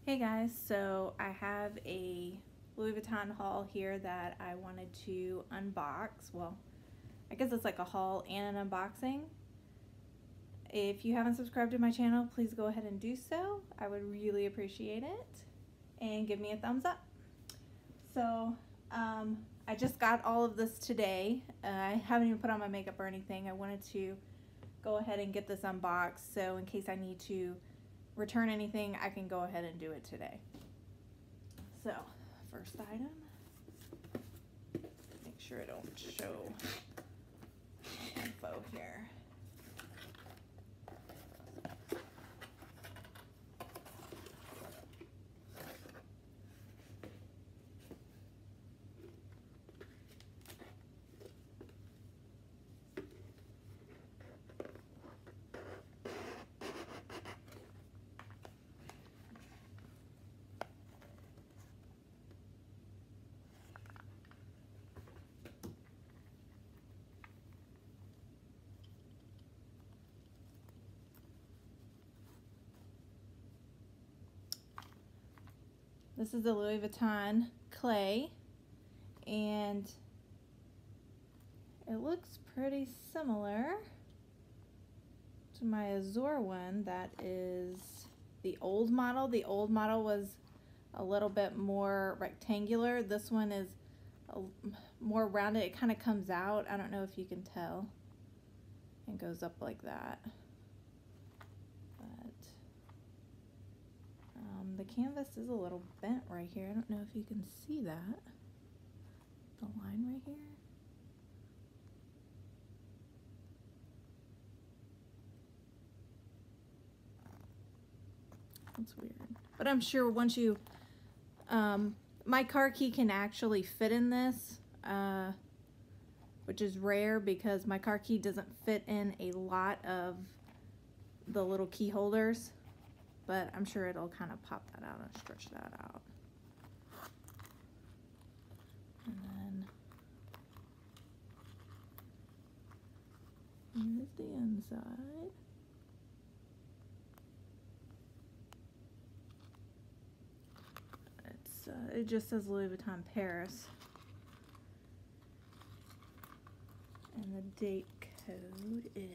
Hey guys, so I have a Louis Vuitton haul here that I wanted to unbox. Well, I guess it's like a haul and an unboxing. If you haven't subscribed to my channel, please go ahead and do so. I would really appreciate it. And give me a thumbs up. So, I just got all of this today. I haven't even put on my makeup or anything. I wanted to go ahead and get this unboxed, so in case I need to return anything, I can go ahead and do it today. So, first item, make sure I don't show info here. This is the Louis Vuitton clay, and it looks pretty similar to my Azure one. That is the old model. The old model was a little bit more rectangular. This one is more rounded. It kind of comes out. I don't know if you can tell. It goes up like that. The canvas is a little bent right here. I don't know if you can see that. The line right here. That's weird. But I'm sure once you, my car key can actually fit in this, which is rare because my car key doesn't fit in a lot of the little key holders. But I'm sure it'll kind of pop that out and stretch that out. And then here's the inside. It just says Louis Vuitton Paris. And the date code is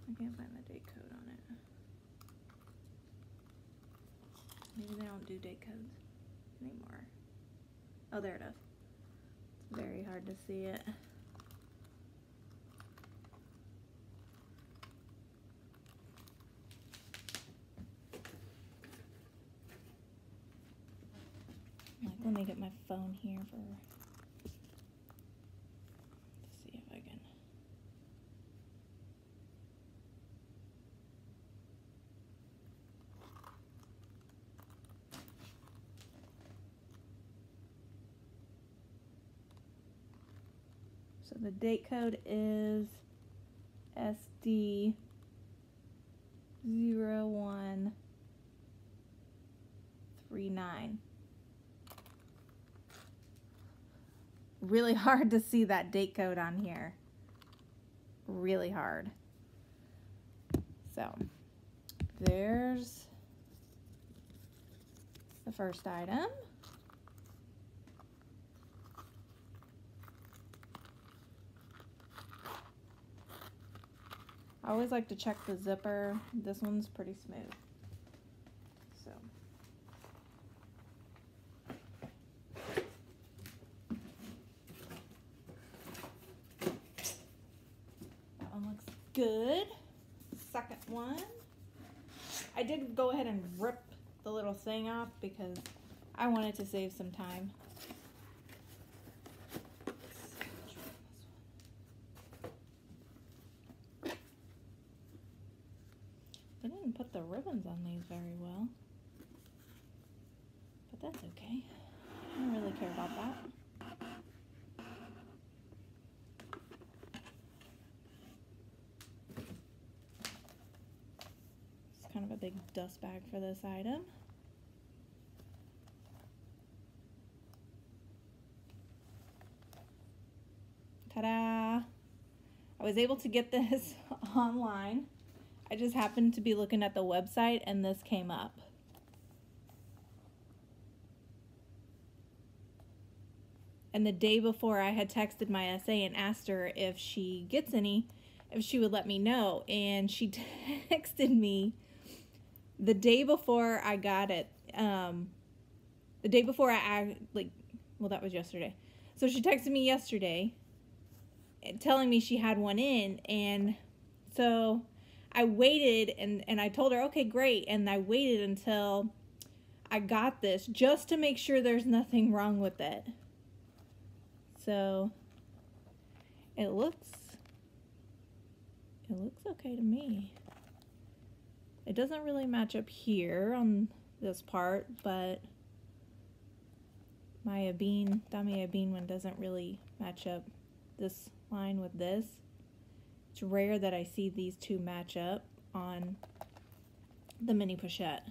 I can't find the date code on it. Maybe they don't do date codes anymore. Oh, there it is. It's very hard to see it. Let me get my phone here for, let's see if I can. So the date code is SD0139. Really hard to see that date code on here. Really hard. So there's the first item. I always like to check the zipper. This one's pretty smooth. So that one looks good. Second one. I did go ahead and rip the little thing off because I wanted to save some time. I didn't put the ribbons on these very well, but that's okay. I don't really care about that. It's kind of a big dust bag for this item. was able to get this online. I just happened to be looking at the website and this came up. And the day before, I had texted my SA and asked her if she gets any, if she would let me know. And she texted me the day before I got it. The day before well, that was yesterday. So she texted me yesterday telling me she had one in. And so I waited and I told her, okay, great. And I waited until I got this just to make sure there's nothing wrong with it. So it looks okay to me. It doesn't really match up here on this part, but my Damier Ebene one doesn't really match up this line with this. It's rare that I see these two match up on the mini pochette.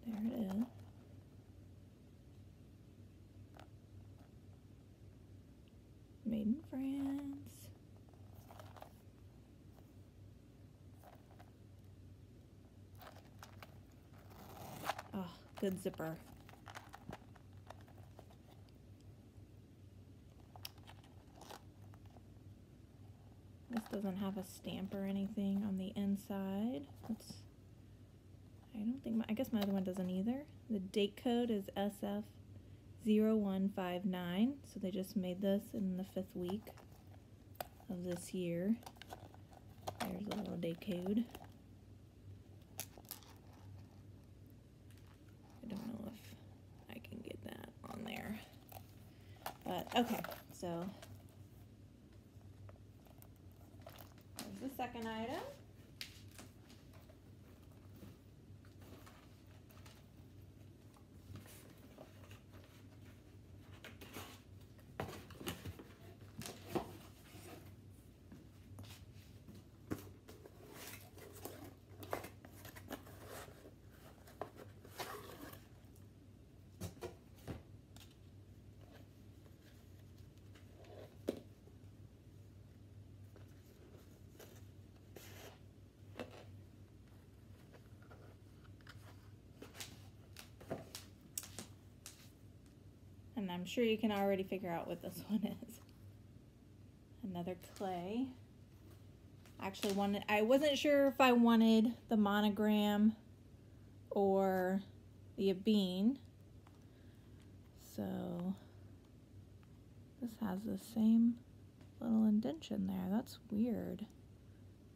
There it is. Made in France. Oh, good zipper. This doesn't have a stamp or anything on the inside. I guess my other one doesn't either. The date code is SF0159, so they just made this in the 5th week of this year. There's a little date code. I don't know if I can get that on there. But okay, so there's the second item. And I'm sure you can already figure out what this one is. Another clay. Actually, I wasn't sure if I wanted the monogram or the Ebene. So this has the same little indentation there. That's weird.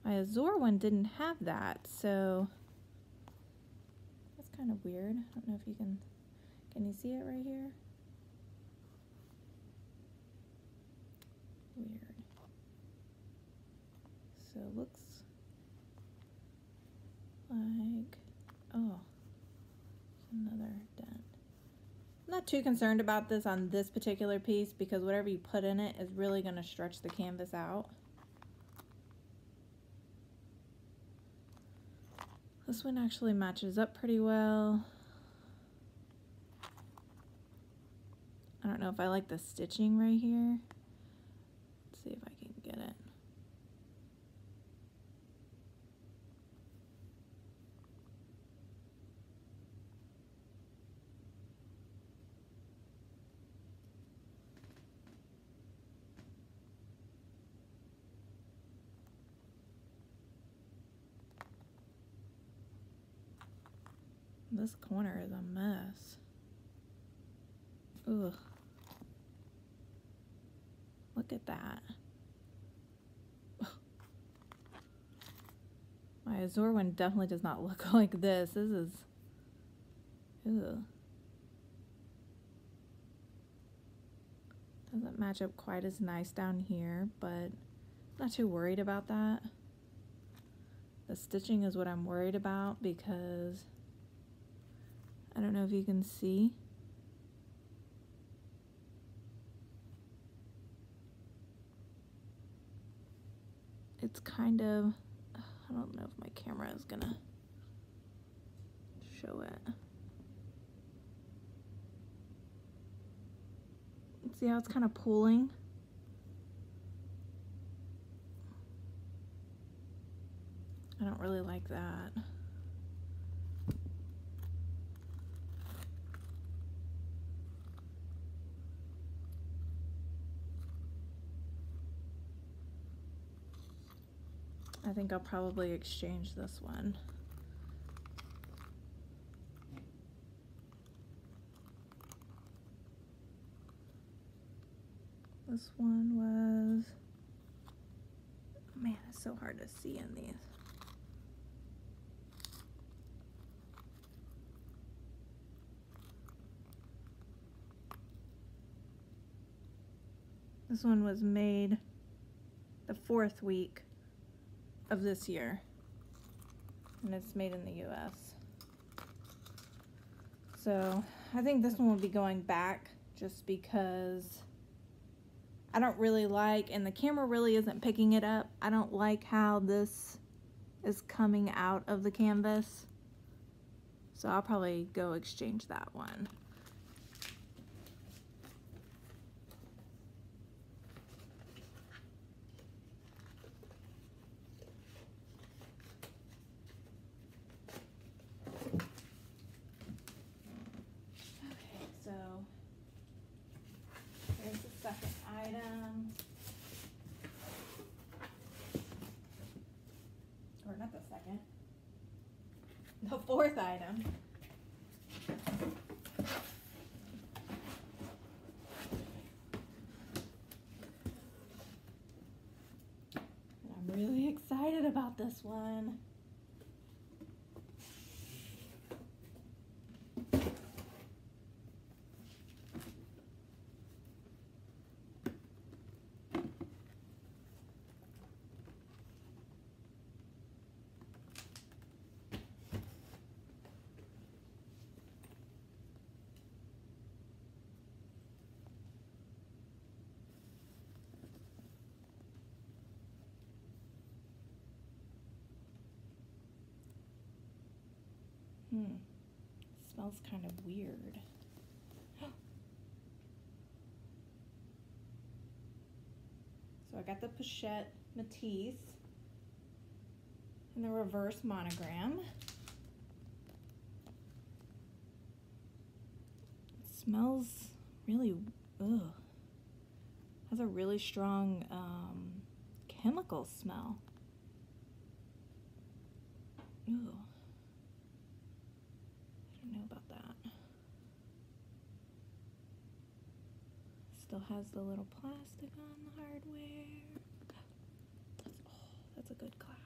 My Azure one didn't have that, so that's kind of weird. I don't know if you can you see it right here? Weird. So it looks like, oh, another dent. I'm not too concerned about this on this particular piece because whatever you put in it is really going to stretch the canvas out. This one actually matches up pretty well. I don't know if I like the stitching right here. Let's see if I can get it. This corner is a mess. Ugh. Look at that. My Azure one definitely does not look like this. This is, ugh. Doesn't match up quite as nice down here, but not too worried about that. The stitching is what I'm worried about because I don't know if you can see. It's kind of, I don't know if my camera is gonna show it. See how it's kind of pooling? I don't really like that. I think I'll probably exchange this one. This one was, man, it's so hard to see in these. This one was made the 4th week of this year, and it's made in the US. So I think this one will be going back just because I don't really like, and the camera really isn't picking it up, I don't like how this is coming out of the canvas. So I'll probably go exchange that one. Here's the second item. Or not the second. The 4th item. And I'm really excited about this one. Smells kind of weird. So I got the Pochette Metis and the reverse monogram. It smells really, ugh. Has a really strong chemical smell. Ooh. I don't know about that. Still has the little plastic on the hardware. That's a good clasp.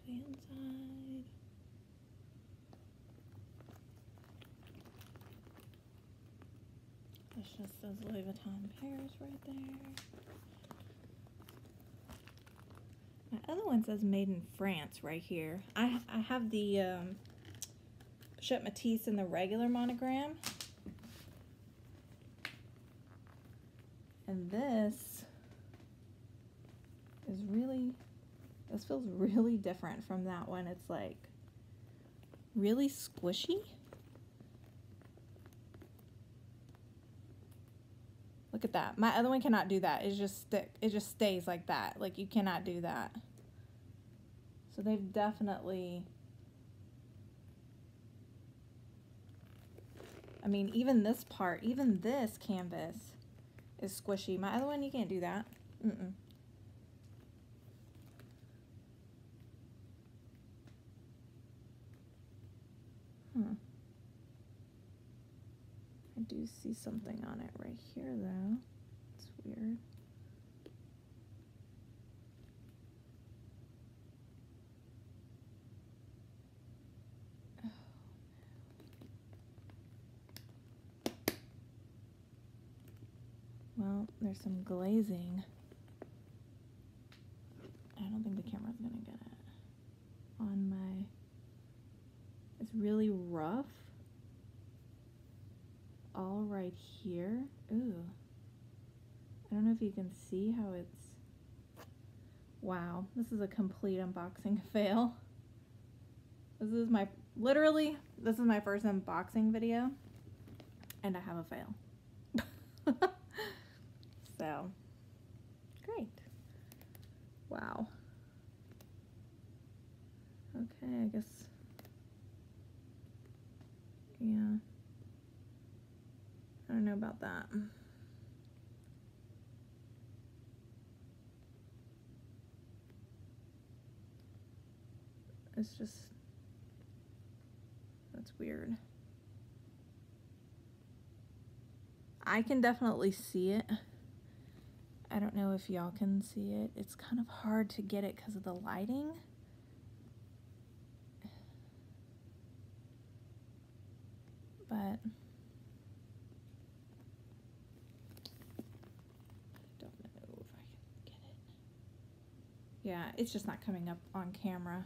There's the inside. That's just those Louis Vuitton pairs right there. My other one says made in France right here. I have the Pochette Metis in the regular monogram. And this feels really different from that one. It's like really squishy. Look at that. My other one cannot do that. It just stays like that. Like, you cannot do that. So they've definitely, I mean, even this part, even this canvas is squishy. My other one, you can't do that. Mm-mm. I do see something on it right here, though. It's weird. Well, there's some glazing. I don't think the camera's gonna get it on my, it's really rough. All right here. Ooh. I don't know if you can see how it's, wow, this is a complete unboxing fail. This is my, literally, this is my first unboxing video, and I have a fail. So, great. Wow. Okay, I guess, yeah. I don't know about that. It's just, that's weird. I can definitely see it. I don't know if y'all can see it. It's kind of hard to get it because of the lighting. But I don't know if I can get it. Yeah, it's just not coming up on camera.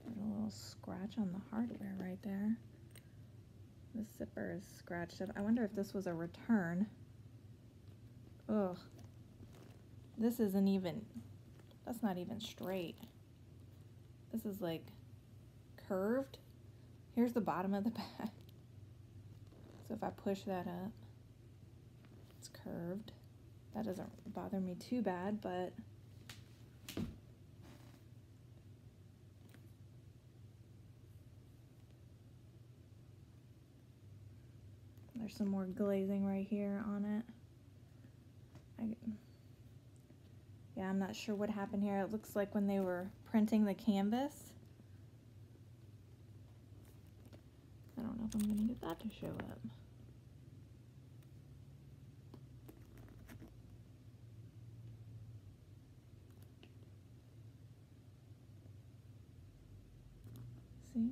A little scratch on the hardware right there. The zipper is scratched up. I wonder if this was a return. Ugh. This isn't even, that's not even straight. This is like curved. Here's the bottom of the bag. So if I push that up, it's curved. That doesn't bother me too bad, but there's some more glazing right here on it. Yeah, I'm not sure what happened here. It looks like when they were printing the canvas. I don't know if I'm going to get that to show up. See?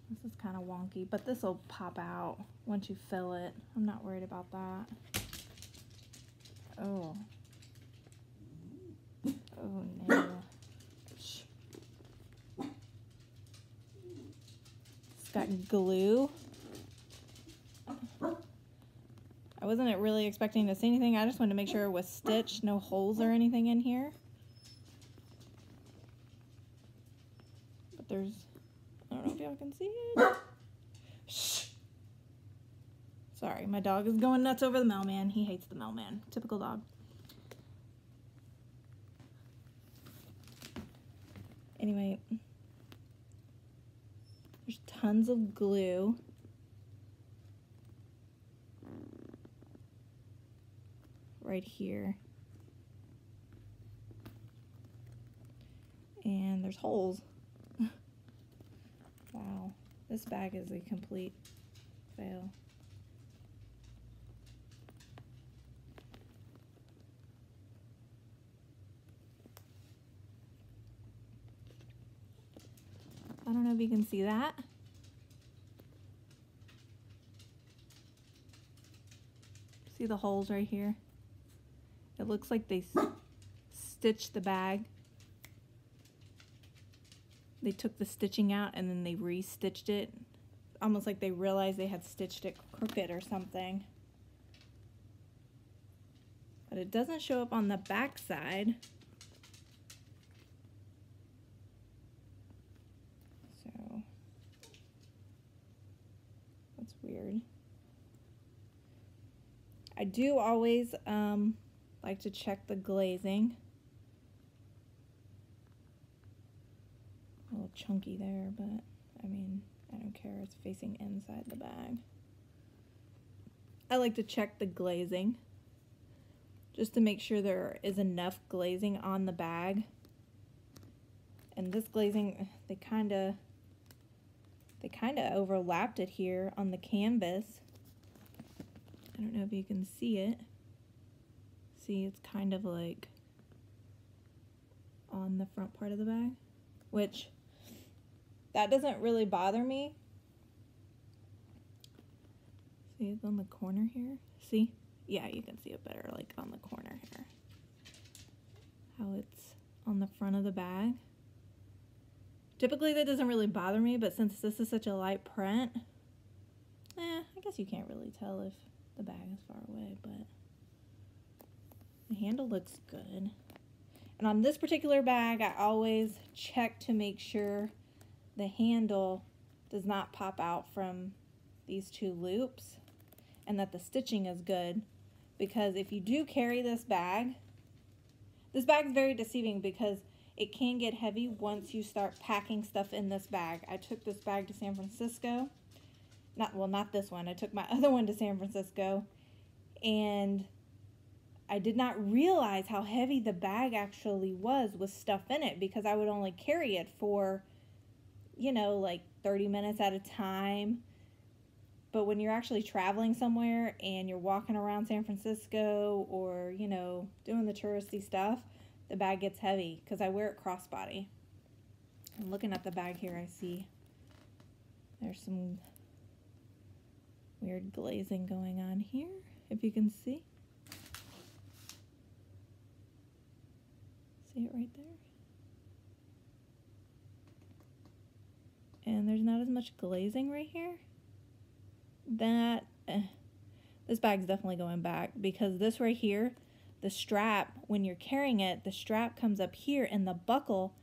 This is kind of wonky, but this will pop out once you fill it. I'm not worried about that. Oh. Oh no. Shh. It's got glue. I wasn't really expecting to see anything. I just wanted to make sure it was stitched, no holes or anything in here. But there's, I don't know if y'all can see it. Shh. Sorry, my dog is going nuts over the mailman. He hates the mailman. Typical dog. Anyway, there's tons of glue. Right here. And there's holes. Wow, this bag is a complete fail. I don't know if you can see that. See the holes right here? It looks like they stitched the bag. They took the stitching out and then they re-stitched it. Almost like they realized they had stitched it crooked or something. But it doesn't show up on the back side. So that's weird. I do always like to check the glazing. A little chunky there, but I mean, I don't care. It's facing inside the bag. I like to check the glazing just to make sure there is enough glazing on the bag. And this glazing, they kind of overlapped it here on the canvas. I don't know if you can see it. See, it's kind of like on the front part of the bag, which that doesn't really bother me. See, it's on the corner here. See? Yeah, you can see it better like on the corner here. How it's on the front of the bag. Typically that doesn't really bother me, but since this is such a light print, I guess you can't really tell if the bag is far away, but the handle looks good. And on this particular bag, I always check to make sure the handle does not pop out from these two loops and that the stitching is good, because if you do carry this bag is very deceiving because it can get heavy once you start packing stuff in this bag. I took this bag to San Francisco. Not this one. I took my other one to San Francisco, and I did not realize how heavy the bag actually was with stuff in it, because I would only carry it for, you know, like 30 minutes at a time. But when you're actually traveling somewhere and you're walking around San Francisco or, you know, doing the touristy stuff, the bag gets heavy because I wear it crossbody. And looking at the bag here, I see there's some weird glazing going on here, if you can see. See it right there? And there's not as much glazing right here. This bag's definitely going back, because this right here, the strap, when you're carrying it, the strap comes up here, and the buckle,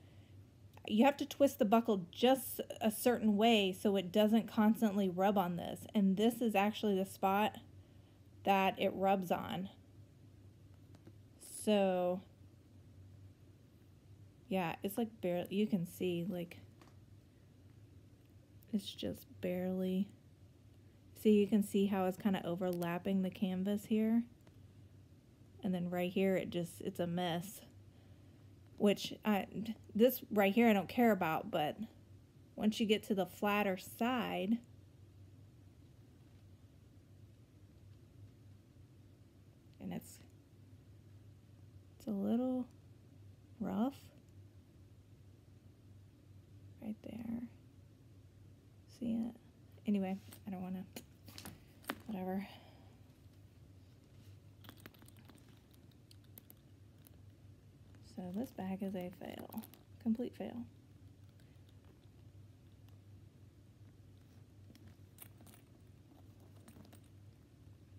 you have to twist the buckle just a certain way so it doesn't constantly rub on this. And this is actually the spot that it rubs on. So yeah, it's like barely, you can see like it's just barely, see, you can see how it's kind of overlapping the canvas here. And then right here, it's a mess, which this right here I don't care about, but once you get to the flatter side, and it's a little rough right there. See it? Anyway, I don't want to, whatever. So this bag is a fail, complete fail.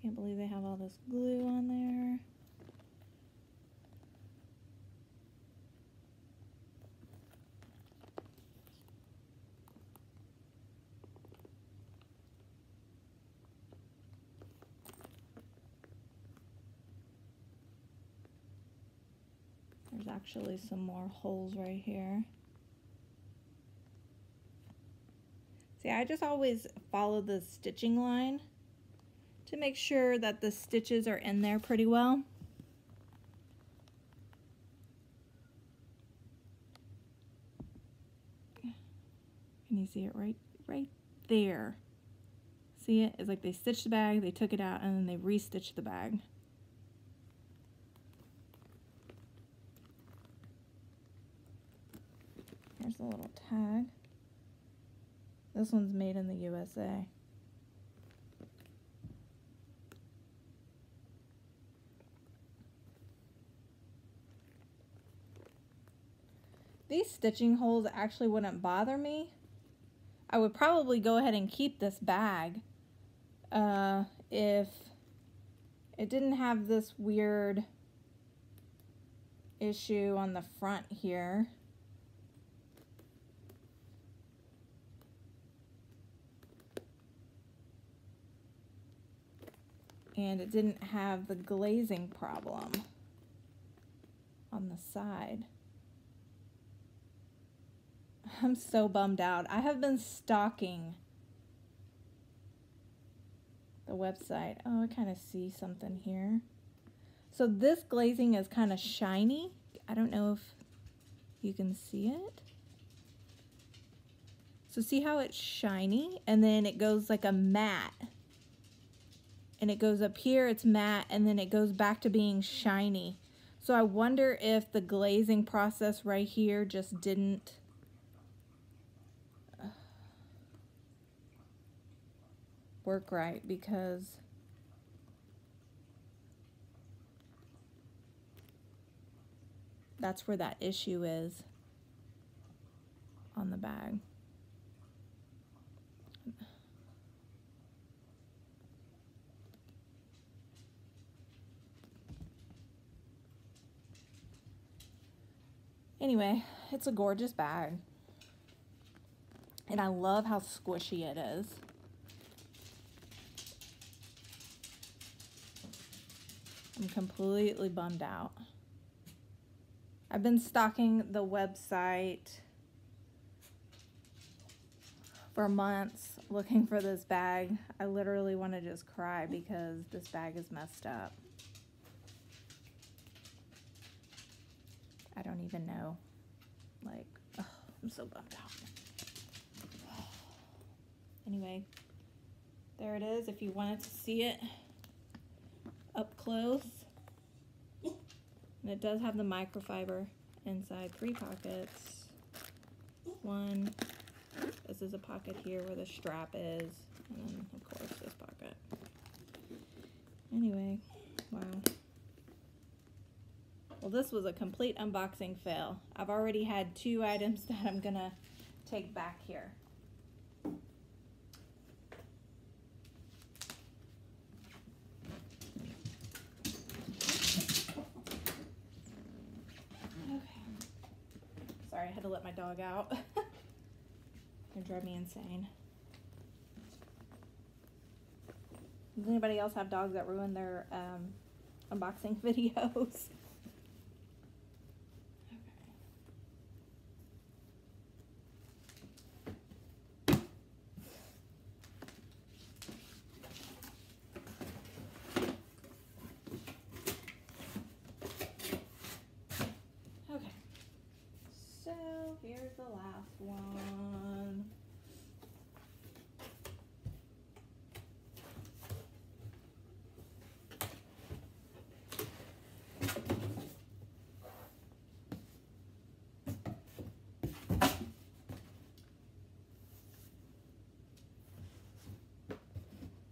Can't believe they have all this glue on there. There's actually some more holes right here. See, I just always follow the stitching line to make sure that the stitches are in there pretty well. Can you see it right there? See it? It's like they stitched the bag, they took it out, and then they re-stitched the bag. Here's the little tag. This one's made in the USA. These stitching holes actually wouldn't bother me. I would probably go ahead and keep this bag if it didn't have this weird issue on the front here. And it didn't have the glazing problem on the side. I'm so bummed out. I have been stalking the website. Oh, I kind of see something here. So this glazing is kind of shiny. I don't know if you can see it. So see how it's shiny, and then it goes like a matte. And it goes up here, it's matte, and then it goes back to being shiny. So I wonder if the glazing process right here just didn't work right, because that's where that issue is on the bag. Anyway, it's a gorgeous bag. And I love how squishy it is. I'm completely bummed out. I've been stalking the website for months looking for this bag. I literally want to just cry because this bag is messed up. I don't even know. Like, oh, I'm so bummed out. Anyway, there it is if you wanted to see it up close. And it does have the microfiber inside. 3 pockets. 1. This is a pocket here where the strap is. And then, of course, this pocket. Anyway, wow. Well, this was a complete unboxing fail. I've already had 2 items that I'm gonna take back here. Sorry, I had to let my dog out. It drive me insane. Does anybody else have dogs that ruin their unboxing videos? Here's the last one.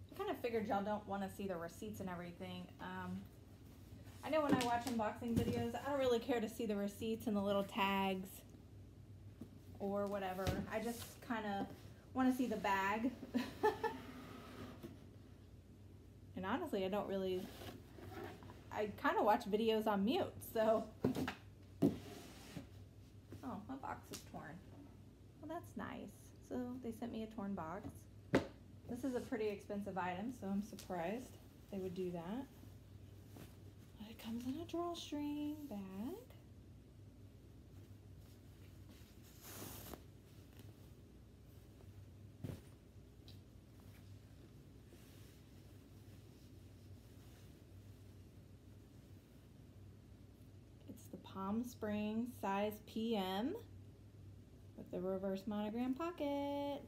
I kind of figured y'all don't want to see the receipts and everything. I know when I watch unboxing videos, I don't really care to see the receipts and the little tags or whatever. I just kind of want to see the bag. And honestly, I kind of watch videos on mute, so. Oh, my box is torn. Well, that's nice. So they sent me a torn box. This is a pretty expensive item, so I'm surprised they would do that. But it comes in a drawstring bag. Palm Springs size PM with the reverse monogram pocket.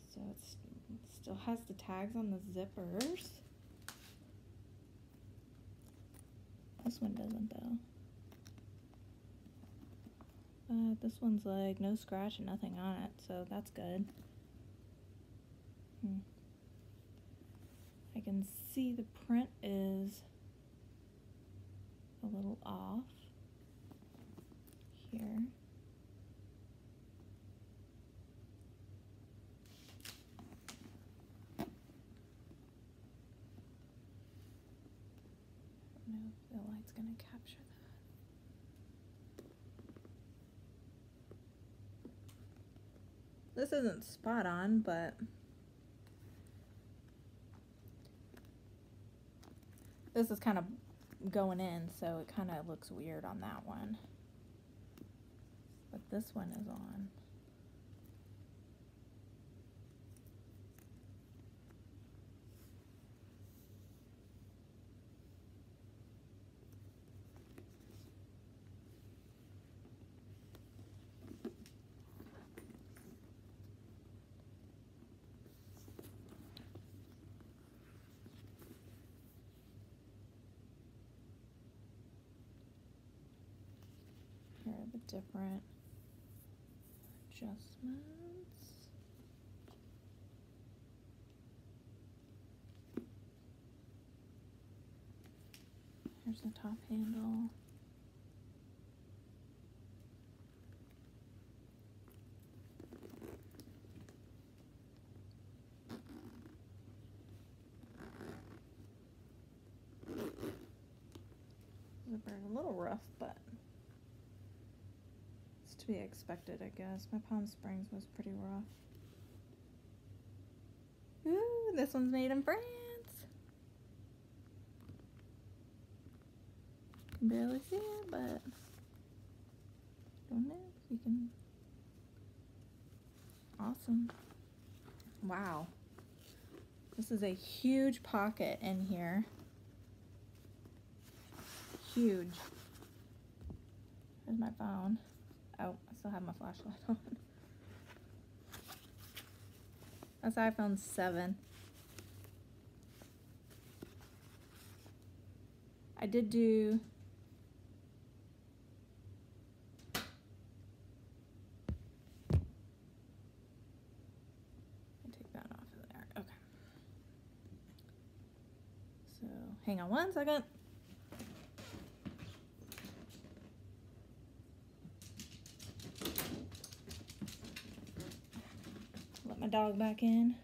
So it still has the tags on the zippers. This one doesn't though. This one's like no scratch and nothing on it, so that's good. I can see the print is a little off here. I don't know if the light's going to capture that. This isn't spot on, but this is kind of going in, so it kind of looks weird on that one. But this one is on. Here are the different adjustments. There's the top handle. Zipper a little rough, but it's to be expected, I guess. My Palm Springs was pretty rough. Ooh, this one's made in France. Can barely see it, but don't know if you can. Awesome. Wow. This is a huge pocket in here. Huge. There's my phone. Oh, I still have my flashlight on. That's iPhone 7. I did do take that off of there. Okay. So hang on one second. Let my dog back in.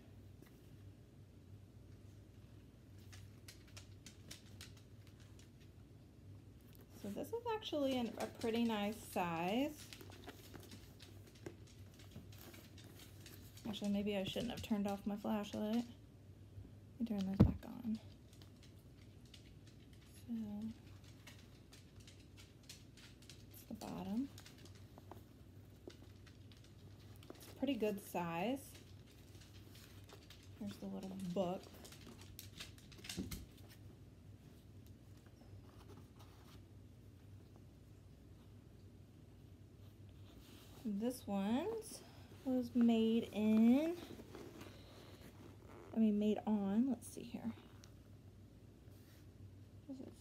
So this is actually a pretty nice size. Actually, maybe I shouldn't have turned off my flashlight. Let me turn this back on. So, it's the bottom. It's a pretty good size. Here's the little book. This one's was made in, made on, let's see here. What does it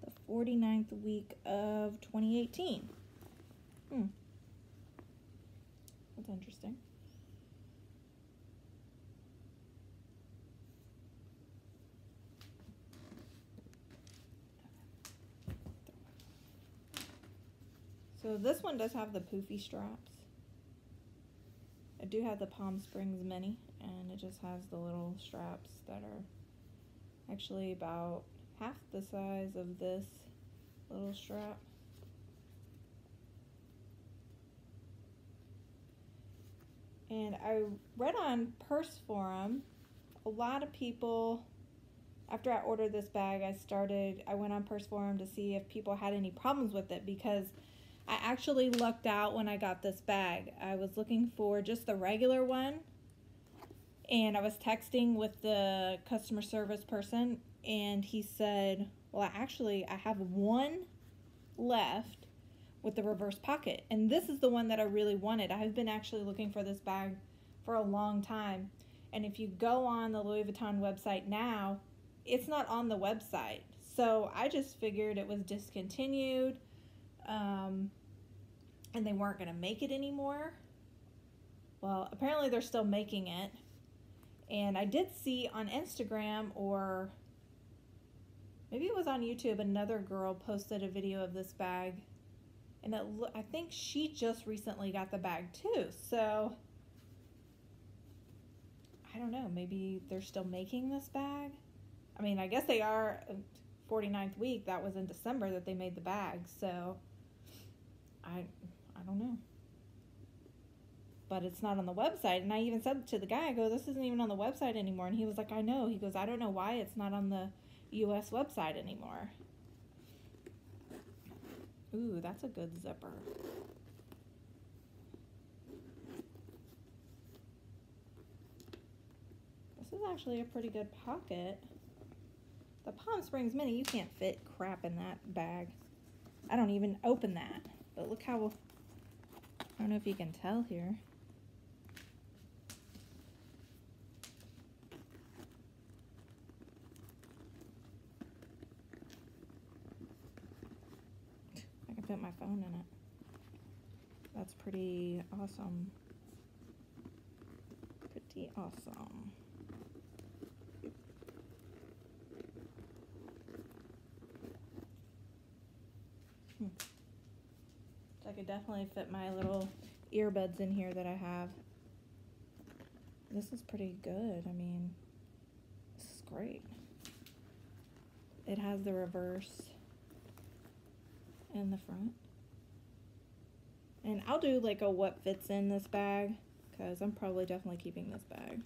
say? The 49th week of 2018. That's interesting. So this one does have the poofy straps. I do have the Palm Springs Mini, and it just has the little straps that are actually about half the size of this little strap. And I read on Purse Forum, a lot of people, after I ordered this bag, I went on Purse Forum to see if people had any problems with it, because I actually lucked out when I got this bag. I was looking for just the regular one, and I was texting with the customer service person, and he said, well, I have one left with the reverse pocket, and this is the one that I really wanted. I have been actually looking for this bag for a long time, and if you go on the Louis Vuitton website now, it's not on the website. So I just figured it was discontinued, and they weren't going to make it anymore. Well, apparently they're still making it. And I did see on Instagram, or maybe it was on YouTube, another girl posted a video of this bag. And I think she just recently got the bag too. So, I don't know. Maybe they're still making this bag. I mean, I guess they are. 49th week, that was in December that they made the bag. So, I don't know. But it's not on the website. And I even said to the guy, I go, this isn't even on the website anymore. And he was like, I know. He goes, I don't know why it's not on the US website anymore. Ooh, that's a good zipper. This is actually a pretty good pocket. The Palm Springs Mini, you can't fit crap in that bag. I don't even open that. But look how, I don't know if you can tell here. I can fit my phone in it. That's pretty awesome. Pretty awesome. could definitely fit my little earbuds in here that I have. This is pretty good. I mean, this is great. It has the reverse and the front. And I'll do like a what fits in this bag, because I'm probably definitely keeping this bag.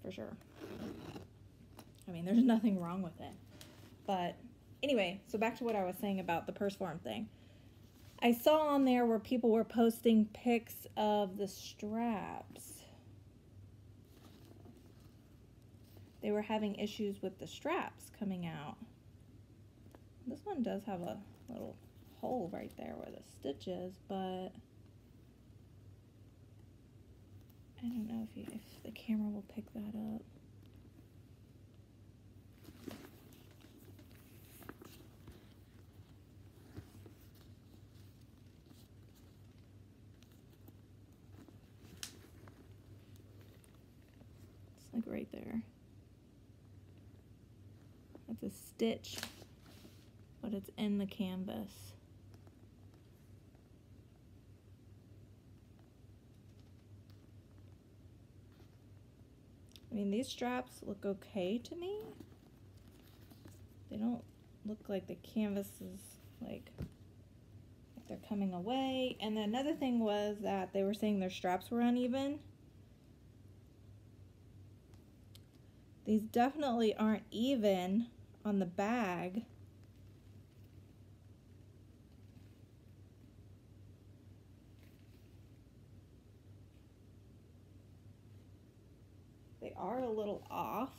For sure. I mean, there's nothing wrong with it. But anyway, so back to what I was saying about the purse form thing. I saw on there where people were posting pics of the straps. They were having issues with the straps coming out. This one does have a little hole right there where the stitch is, but I don't know if the camera will pick that up. It's like right there. That's a stitch, but it's in the canvas. I mean, these straps look okay to me. They don't look like the canvas is like they're coming away. And then another thing was that they were saying their straps were uneven. These definitely aren't even on the bag. They are a little off.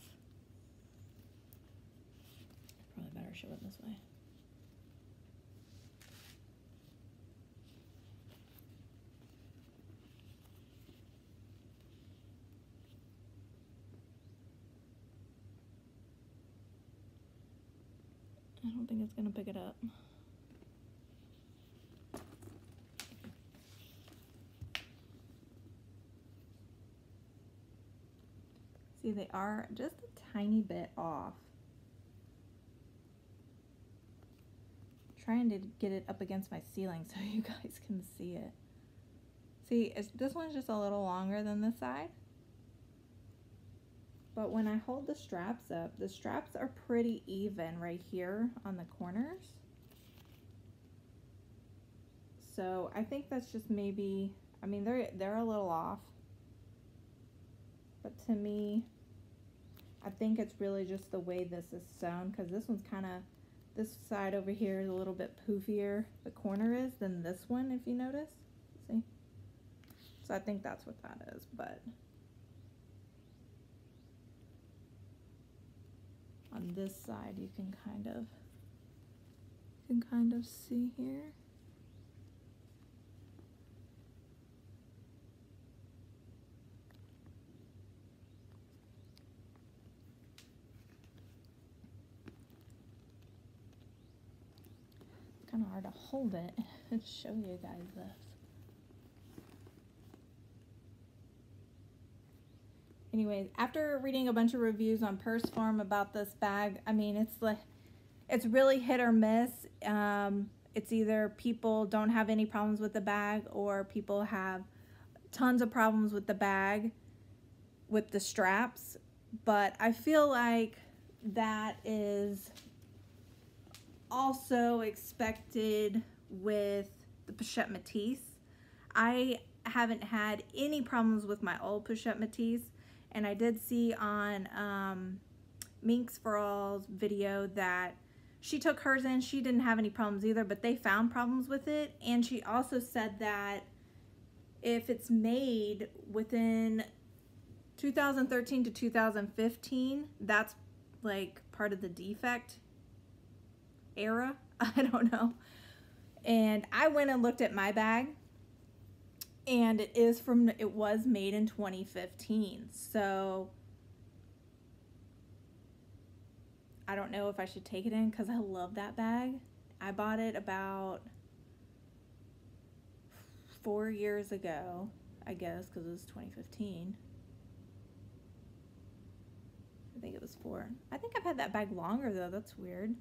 Probably better show it this way. I don't think it's gonna pick it up. See, they are just a tiny bit off. Trying to get it up against my ceiling so you guys can see it. See, this one's just a little longer than this side. But when I hold the straps up, the straps are pretty even right here on the corners. So I think that's just maybe, I mean, they're a little off. But to me, I think it's really just the way this is sewn, because this one's kind of, this side over here is a little bit poofier, the corner is, than this one, if you notice. See? So I think that's what that is, but on this side you can kind of see here. It's kind of hard to hold it and show you guys this. Anyways, after reading a bunch of reviews on Purse Form about this bag, I mean, it's really hit or miss. It's either people don't have any problems with the bag, or people have tons of problems with the bag, with the straps. But I feel like that is also expected with the Pochette Metis. I haven't had any problems with my old Pochette Metis. And I did see on Minx for All's video that she took hers in. She didn't have any problems either, but they found problems with it. And she also said that if it's made within 2013 to 2015, that's like part of the defect era. I don't know. And I went and looked at my bag, and it was made in 2015. So I don't know if I should take it in, because I love that bag. I bought it about 4 years ago, I guess, because it was 2015. I think it was 4. I think I've had that bag longer though. That's weird.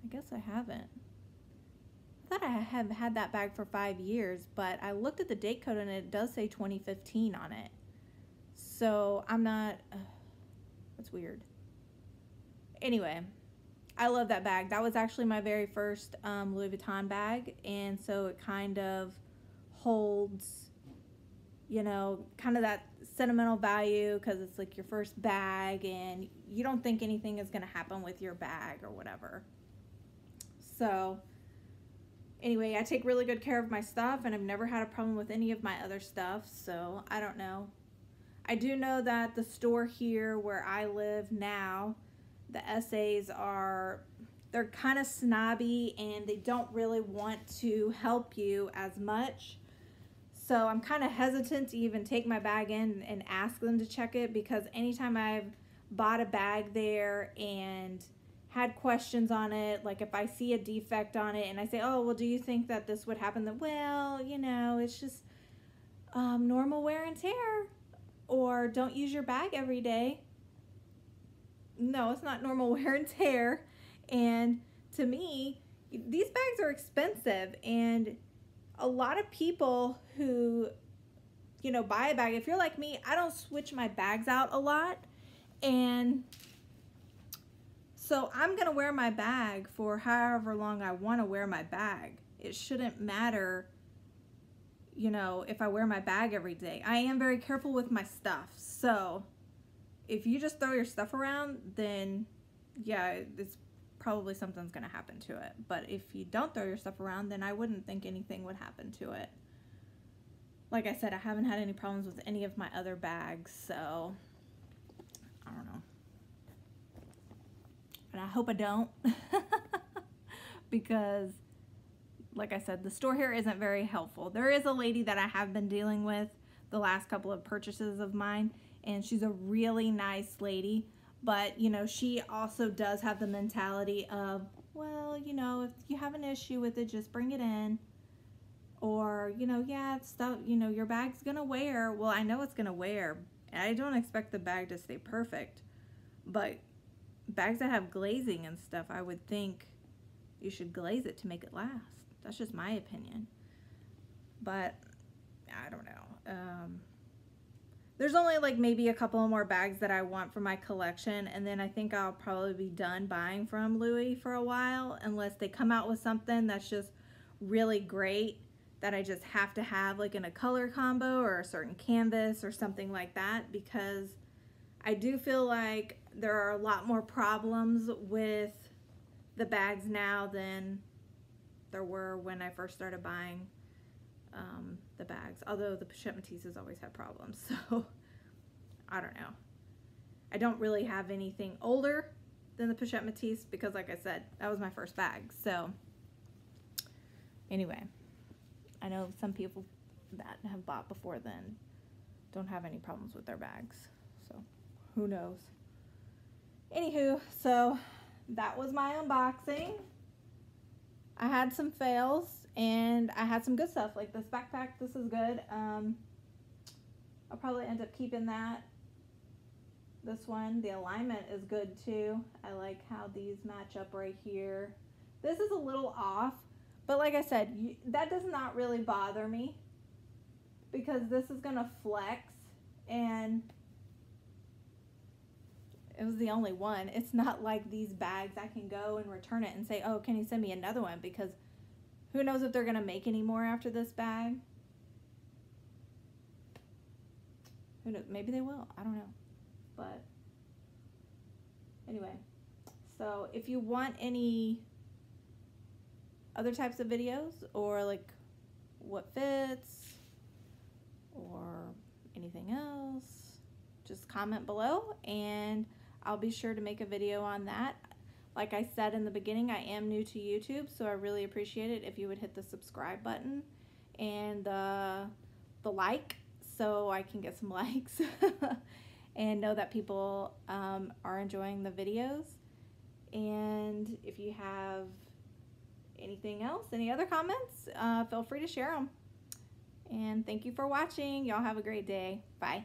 I guess I haven't. thought I have had that bag for 5 years, but I looked at the date code and it does say 2015 on it. So I'm not, that's weird. Anyway, I love that bag. That was actually my very first Louis Vuitton bag, and so it kind of holds, you know, kind of that sentimental value because it's like your first bag and you don't think anything is going to happen with your bag or whatever. So anyway, I take really good care of my stuff, and I've never had a problem with any of my other stuff, so I don't know. I do know that the store here where I live now, the SAs they're kind of snobby and they don't really want to help you as much. So I'm kind of hesitant to even take my bag in and ask them to check it, because anytime I've bought a bag there and had questions on it, like if I see a defect on it and I say, oh, well, do you think that this would happen? Then, well, you know, it's just normal wear and tear, or don't use your bag every day. No, it's not normal wear and tear. And to me, these bags are expensive, and a lot of people who, you know, buy a bag, if you're like me, I don't switch my bags out a lot, and so I'm gonna wear my bag for however long I want to wear my bag. It shouldn't matter, you know, if I wear my bag every day. I am very careful with my stuff, so if you just throw your stuff around, then yeah, it's probably something's gonna happen to it. But if you don't throw your stuff around, then I wouldn't think anything would happen to it. Like I said, I haven't had any problems with any of my other bags, so I don't know. And I hope I don't, because like I said, the store here isn't very helpful. There is a lady that I have been dealing with the last couple of purchases of mine, and she's a really nice lady, but you know, she also does have the mentality of, well, you know, if you have an issue with it, just bring it in. Or, you know, yeah, stuff, you know, your bag's gonna wear. Well, I know it's gonna wear. I don't expect the bag to stay perfect, but bags that have glazing and stuff, I would think you should glaze it to make it last. That's just my opinion. But I don't know. There's only like maybe a couple of more bags that I want for my collection, and then I think I'll probably be done buying from Louis for a while, unless they come out with something that's just really great that I just have to have, like in a color combo or a certain canvas or something like that, because I do feel like there are a lot more problems with the bags now than there were when I first started buying the bags, although the Pochette Metis has always had problems, so I don't know. I don't really have anything older than the Pochette Metis because, like I said, that was my first bag. So anyway, I know some people that have bought before then don't have any problems with their bags, so who knows. Anywho, so that was my unboxing. I had some fails and I had some good stuff, like this backpack. This is good. I'll probably end up keeping that. This one, the alignment is good too. I like how these match up right here. This is a little off, but like I said, that does not really bother me because this is gonna flex, and it was the only one. It's not like these bags I can go and return it and say, oh, can you send me another one? Because who knows if they're going to make any more after this bag. Who knows? Maybe they will. I don't know. But anyway, so if you want any other types of videos, or like what fits or anything else, just comment below and I'll be sure to make a video on that. Like I said in the beginning, I am new to YouTube, so I really appreciate it if you would hit the subscribe button and the like, so I can get some likes and know that people are enjoying the videos. And if you have anything else, any other comments, feel free to share them. And thank you for watching. Y'all have a great day. Bye.